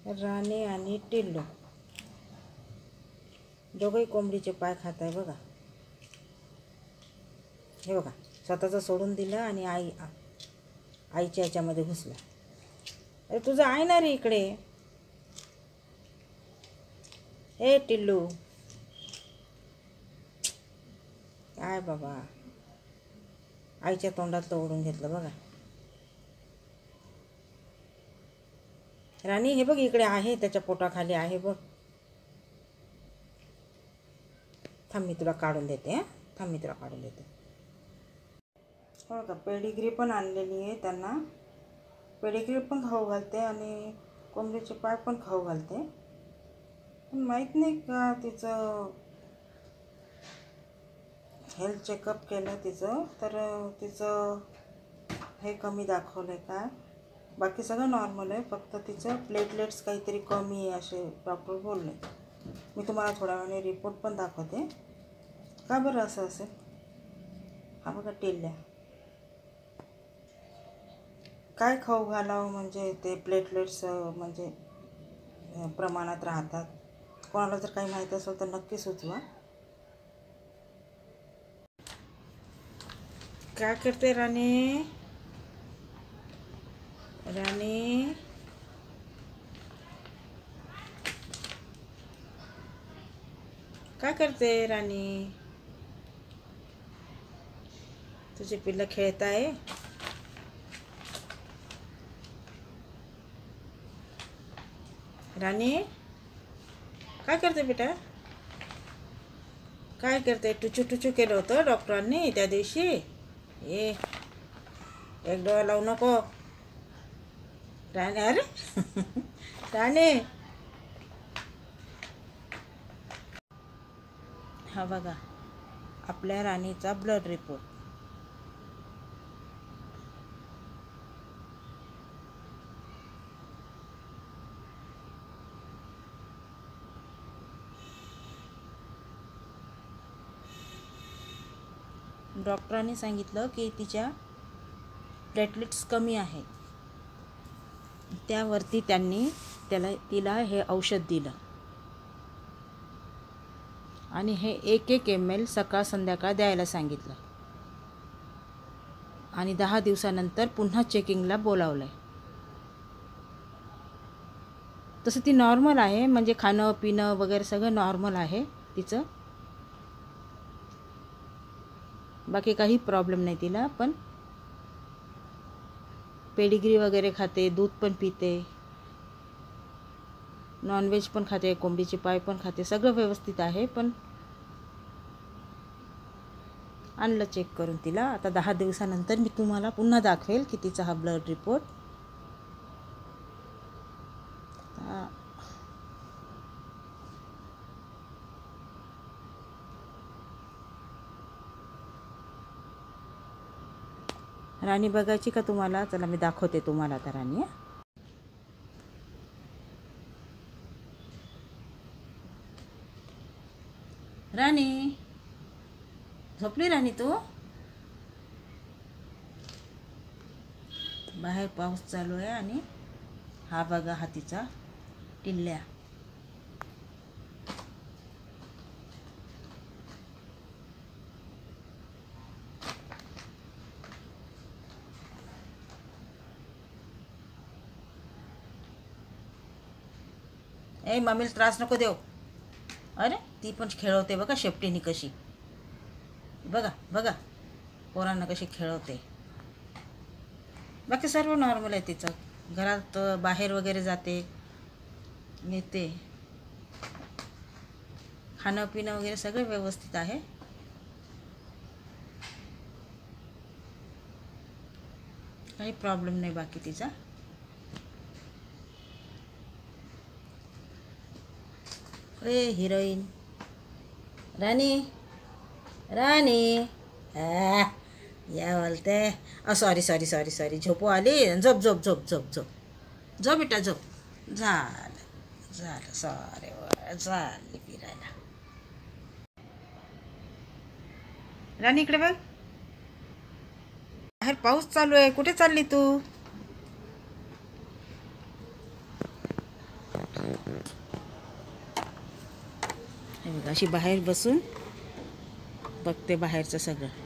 राणी आणि टिल्लू दोघंही कोंबडीचे पाय खात आहे बघा. हे बघा, स्वतःचं सोडून दिलं आणि आईच्या ह्याच्यामध्ये घुसला. अरे तुझं आहे ना रे इकडे. ए टिल्लू, काय बाबा, आईच्या तोंडातलं ओढून घेतलं बघा. राणी हे बघ इकडे आहे, त्याच्या पोटाखाली आहे बघ. थांब मी तुला काढून देते. थांब मी तुला काढून देते. हो का, पेडिग्री पण आणलेली आहे त्यांना. पेडिग्री पण खाऊ घालते आणि कोंबडीचे पाय पण खाऊ घालते. पण माहीत नाही का तिचं हेल्थ चेकअप केलं तिचं, तर तिचं हे कमी दाखवलं आहे काय. बाकी सगळं नॉर्मल आहे, फक्त तिचं प्लेटलेट्स काहीतरी कमी आहे असे डॉक्टर बोलले. मी तुम्हाला थोड्या वेळाने रिपोर्ट पण दाखवते. का बरं असं असेल. हा बघा टिल्ल्या, काय खाऊ घालावं म्हणजे ते प्लेटलेट्स म्हणजे प्रमाणात राहतात. कोणाला जर काही माहीत असेल तर नक्की सुचवा. काय करते राणी. राणी काय करते राणी. तुझे पिल्लं खेळत आहे. राणी काय करते बेटा. काय करते. टुचू टुचू केलं होतं डॉक्टरांनी त्या दिवशी. एक डोळा लावू नको राणी. अरे राणी, हा बघा आपल्या राणीचा ब्लड रिपोर्ट. डॉक्टरांनी सांगितलं की तिच्या प्लेटलेट्स कमी आहेत. त्यावरती त्यांनी तिला हे औषध दिलं आणि हे 1 ml सकाळ संध्याकाळ द्यायला सांगितलं आणि 10 दिवसानंतर पुन्हा चेकिंगला बोलावलं आहे. तसं ती नॉर्मल आहे, म्हणजे खाणं पिणं वगैरे सगळं नॉर्मल आहे तिचं. बाकी काही प्रॉब्लेम नाही तिला. पण पेडिग्री वगैरे खाते, दूध पण पिते, नॉनव्हेज पण खाते, कोंबडीचे पाय पण खाते, सगळं व्यवस्थित आहे. पण आणलं चेक करून तिला. आता 10 दिवसानंतर मी तुम्हाला पुन्हा दाखवेल की तिचा हा ब्लड रिपोर्ट. राणी बघायची का तुम्हाला. चला मी दाखवते तुम्हाला आता राणी. राणी झोपली राणी तू. बाहेर पाऊस चालू आहे आणि हा बघा हा तिचा टिल्ल्या. मम्मीला त्रास नको देऊ. अरे ती पण खेळवते बघा शेपटीने कशी. बघा बघा पोरांना कशी खेळवते. बाकी सर्व नॉर्मल आहे तिचं. घरात बाहेर वगैरे जाते येते, खाणं पिणं वगैरे सगळं व्यवस्थित आहे. काही प्रॉब्लेम नाही बाकी तिचा. हिरोईन राणी. राणी या बोलते. सॉरी सॉरी सॉरी सॉरी झोपू आली. झोप झोप झोप झोप झोप झोप बेटा झोप. झालं झालं सॉरी चालली फिरायला. राणी इकडे बघ, बाहेर पाऊस चालू आहे. कुठे चालली तू. हे बघा, अशी बाहेर बसून बघते बाहेरचं सगळं.